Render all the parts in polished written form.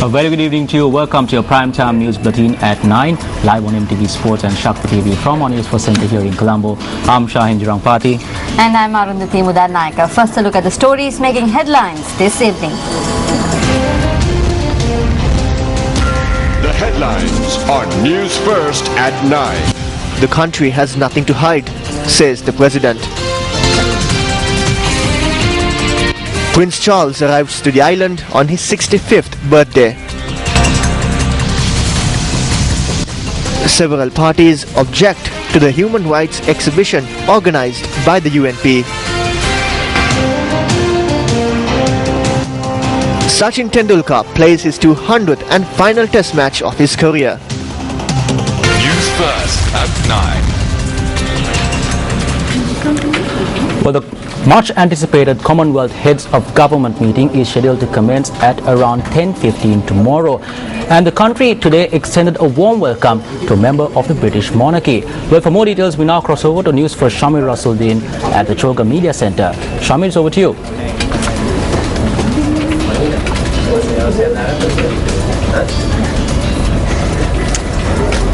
A very good evening to you. Welcome to your primetime news bulletin at 9, live on MTV Sports and Shakti TV from our News First Center here in Colombo. I'm Shahin Jurangpati. And I'm Arundhati Mudarnaika. First a look at the stories making headlines this evening. The headlines on News First at 9. The country has nothing to hide, says the President. Prince Charles arrives to the island on his 65th birthday. Several parties object to the human rights exhibition organized by the UNP. Sachin Tendulkar plays his 200th and final test match of his career. News First at 9. Well, the much anticipated Commonwealth Heads of Government meeting is scheduled to commence at around 10:15 tomorrow. And the country today extended a warm welcome to a member of the British monarchy. Well, for more details, we now cross over to News First Shamir Rasuldin at the Choga Media Center. Shamir, it's over to you.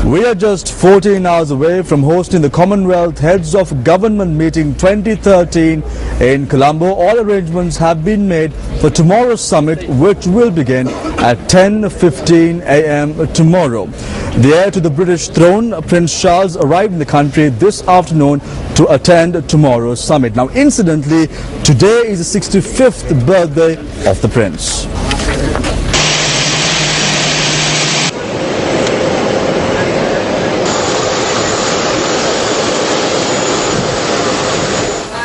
We are just 14 hours away from hosting the Commonwealth Heads of Government meeting 2013 in Colombo. All arrangements have been made for tomorrow's summit, which will begin at 10:15 a.m. tomorrow. The heir to the British throne, Prince Charles, arrived in the country this afternoon to attend tomorrow's summit. Now, incidentally, today is the 65th birthday of the Prince.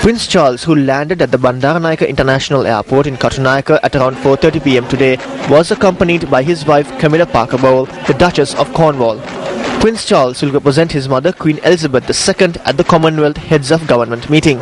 Prince Charles, who landed at the Bandaranaike International Airport in Katunayake at around 4:30 p.m. today, was accompanied by his wife Camilla Parker Bowell, the Duchess of Cornwall. Prince Charles will represent his mother Queen Elizabeth II at the Commonwealth Heads of Government meeting.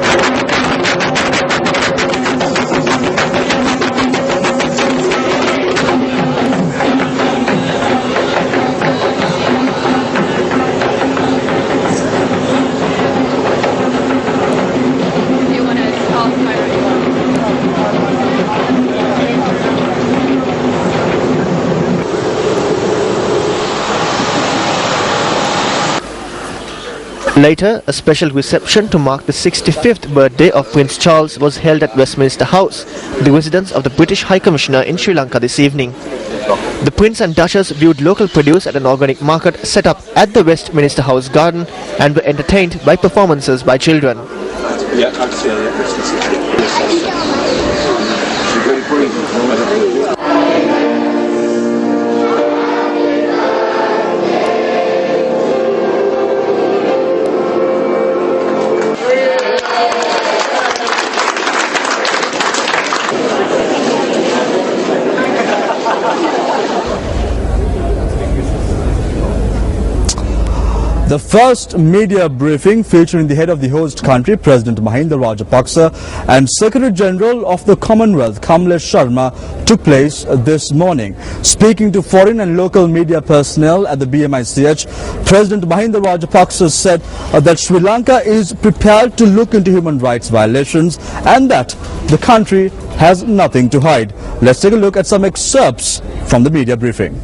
Later, a special reception to mark the 65th birthday of Prince Charles was held at Westminster House, the residence of the British High Commissioner in Sri Lanka this evening. The Prince and Duchess viewed local produce at an organic market set up at the Westminster House garden and were entertained by performances by children. The first media briefing featuring the head of the host country, President Mahinda Rajapaksa, and Secretary General of the Commonwealth, Kamlesh Sharma, took place this morning. Speaking to foreign and local media personnel at the BMICH, President Mahinda Rajapaksa said that Sri Lanka is prepared to look into human rights violations and that the country has nothing to hide. Let's take a look at some excerpts from the media briefing.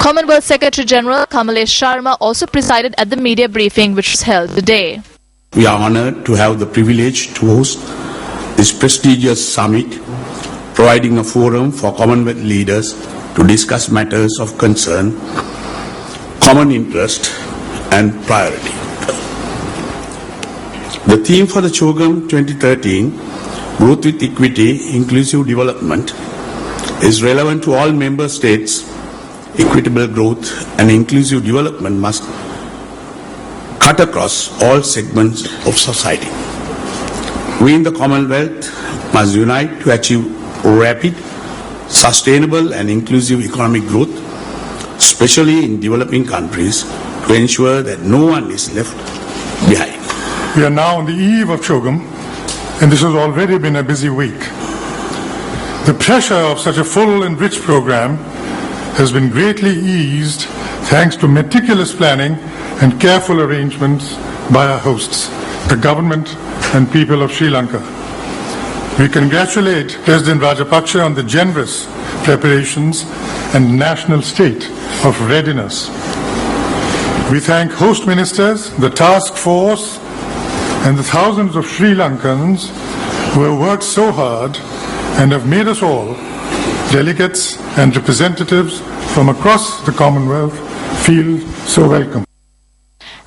Commonwealth Secretary General Kamlesh Sharma also presided at the media briefing which was held today. We are honored to have the privilege to host this prestigious summit, providing a forum for Commonwealth leaders to discuss matters of concern, common interest and priority. The theme for the CHOGM 2013, Growth with Equity, Inclusive Development, is relevant to all member states. Equitable growth and inclusive development must cut across all segments of society. We in the Commonwealth must unite to achieve rapid, sustainable and inclusive economic growth, especially in developing countries, to ensure that no one is left behind. We are now on the eve of CHOGM, and this has already been a busy week. The pressure of such a full and rich program has been greatly eased thanks to meticulous planning and careful arrangements by our hosts, the government and people of Sri Lanka. We congratulate President Rajapaksa on the generous preparations and national state of readiness. We thank host ministers, the task force, and the thousands of Sri Lankans who have worked so hard and have made us all, delegates and representatives from across the Commonwealth, feel so welcome.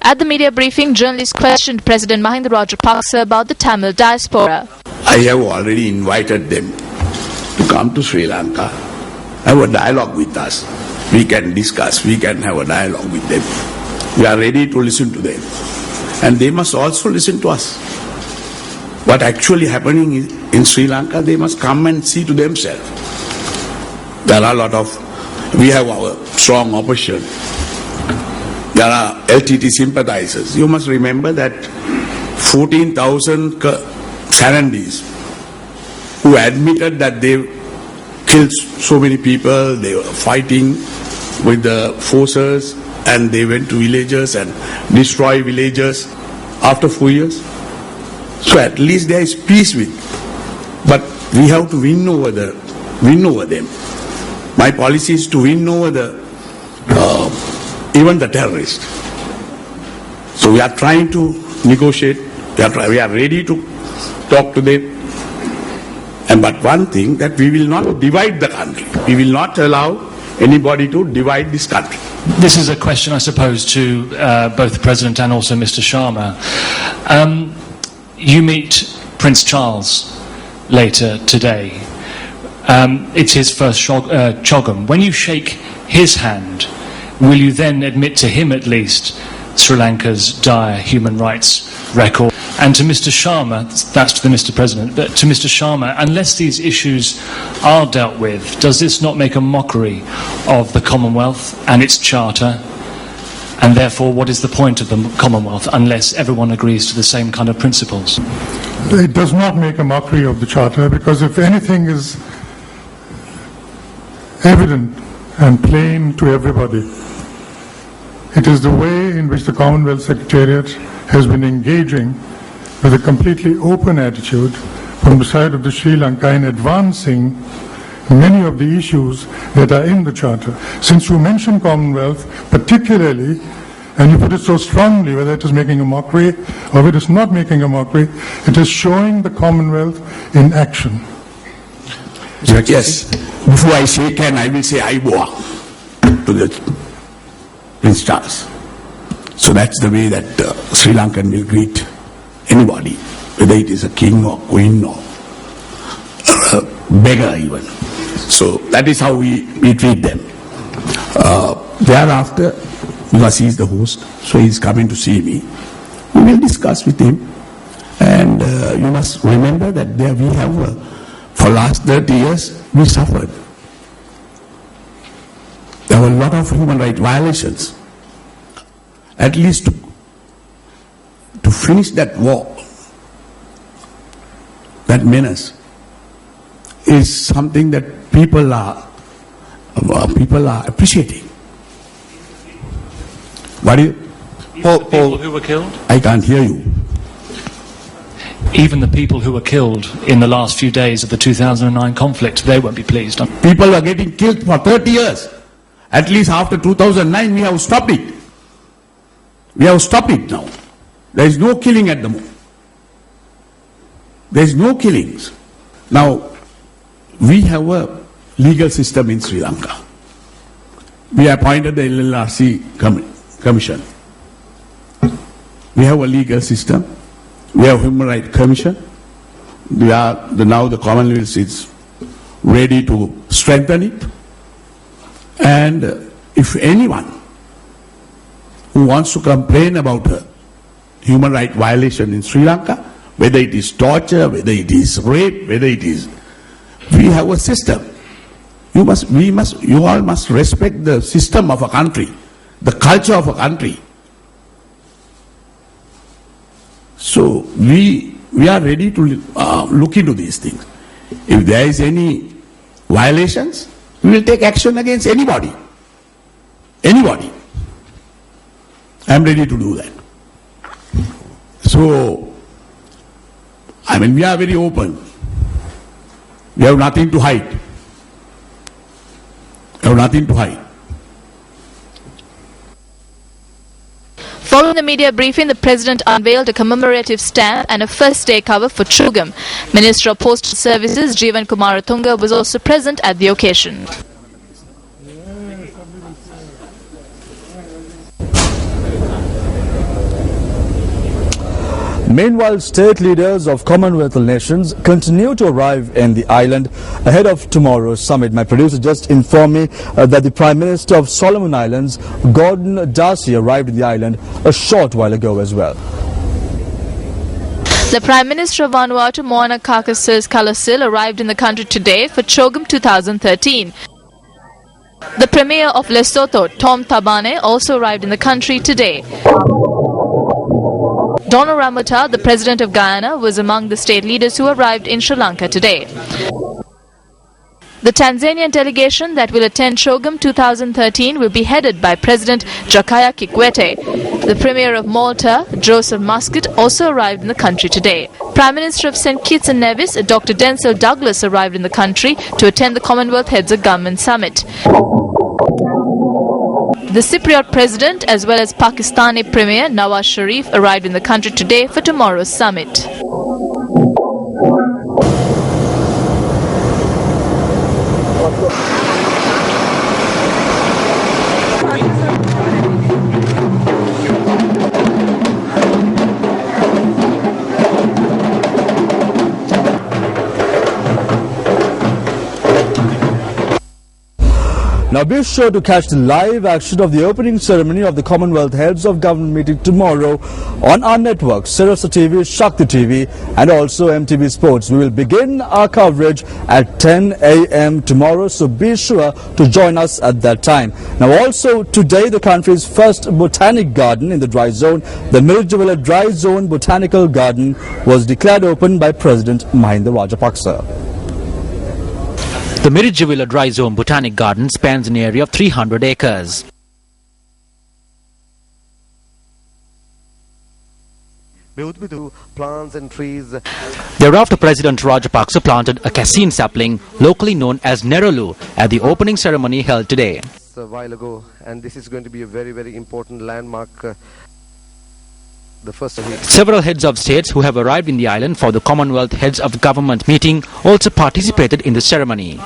At the media briefing, journalists questioned President Mahinda Rajapaksa about the Tamil diaspora. I have already invited them to come to Sri Lanka, have a dialogue with us. We can discuss, we can have a dialogue with them. We are ready to listen to them. And they must also listen to us. What actually happening in Sri Lanka, they must come and see to themselves. There are a lot of, we have our strong opposition. There are LTT sympathizers. You must remember that 14,000 Sarandis who admitted that they killed so many people, they were fighting with the forces, and they went to villages and destroyed villages after 4 years. So at least there is peace with. But we have to win over them. My policy is to win over even the terrorists. So we are trying to negotiate. We are ready to talk to them. But one thing, that we will not divide the country. We will not allow anybody to divide this country. This is a question, I suppose, to both the President and also Mr. Sharma. You meet Prince Charles later today. It's his first Chogam. When you shake his hand, will you then admit to him at least Sri Lanka's dire human rights record? And to Mr. Sharma, that's to the Mr. President, but to Mr. Sharma, unless these issues are dealt with, does this not make a mockery of the Commonwealth and its charter? And therefore, what is the point of the Commonwealth unless everyone agrees to the same kind of principles? It does not make a mockery of the charter, because if anything is evident and plain to everybody, it is the way in which the Commonwealth Secretariat has been engaging with a completely open attitude from the side of the Sri Lanka in advancing many of the issues that are in the Charter. Since you mentioned Commonwealth particularly, and you put it so strongly, whether it is making a mockery or it is not making a mockery, it is showing the Commonwealth in action. Yes. Before I shake hand, I will say Aiboa to the Prince Charles. So that's the way that Sri Lankan will greet anybody, whether it is a king or queen or a beggar even. So that is how we treat them. Thereafter, because he is the host, so he is coming to see me, we will discuss with him. And you must remember that there we have, for last 30 years, we suffered. There were a lot of human rights violations. At least to finish that war, that menace, is something that people are appreciating. What is People who were killed? I can't hear you. Even the people who were killed in the last few days of the 2009 conflict, they won't be pleased. People are getting killed for 30 years. At least after 2009, we have stopped it. We have stopped it now. There is no killing at the moment. There is no killings. Now, we have a legal system in Sri Lanka. We appointed the LLRC Commission. We have a legal system. We have Human Rights Commission. Now the Commonwealth is ready to strengthen it. And if anyone who wants to complain about a human rights violation in Sri Lanka, whether it is torture, whether it is rape, whether it is, we have a system. You all must respect the system of a country, the culture of a country. So we are ready to look into these things. If there is any violations, we will take action against anybody. Anybody. I am ready to do that. So, I mean, we are very open. We have nothing to hide. We have nothing to hide. Following the media briefing, the President unveiled a commemorative stamp and a first-day cover for Chugam. Minister of Postal Services Jeevan Kumaratunga was also present at the occasion. Meanwhile, state leaders of Commonwealth nations continue to arrive in the island ahead of tomorrow's summit. My producer just informed me that the Prime Minister of Solomon Islands, Gordon Darcy, arrived in the island a short while ago as well. The Prime Minister of Vanuatu, Moana Kakissis Kalasil, arrived in the country today for Chogam 2013. The Premier of Lesotho, Tom Thabane, also arrived in the country today. Donald Ramota, the President of Guyana, was among the state leaders who arrived in Sri Lanka today. The Tanzanian delegation that will attend Chogam 2013 will be headed by President Jakaya Kikwete. The Premier of Malta, Joseph Muscat, also arrived in the country today. Prime Minister of St. Kitts and Nevis, Dr. Denzel Douglas, arrived in the country to attend the Commonwealth Heads of Government Summit. The Cypriot President as well as Pakistani Premier Nawaz Sharif arrived in the country today for tomorrow's summit. Now be sure to catch the live action of the opening ceremony of the Commonwealth Heads of Government meeting tomorrow on our network, Sirasa TV, Shakti TV and also MTV Sports. We will begin our coverage at 10 a.m. tomorrow, so be sure to join us at that time. Now also today, the country's first botanic garden in the dry zone, the Mirjavilla Dry Zone Botanical Garden, was declared open by President Mahinda Rajapaksa. The Mirjavilla Dry Zone Botanic Garden spans an area of 300 acres. Plants and trees. Thereafter, President Rajapaksa planted a cassine sapling, locally known as Nerolu, at the opening ceremony held today. A while ago, and this is going to be a very, very important landmark. The first of it. Several heads of states who have arrived in the island for the Commonwealth Heads of Government meeting also participated in the ceremony.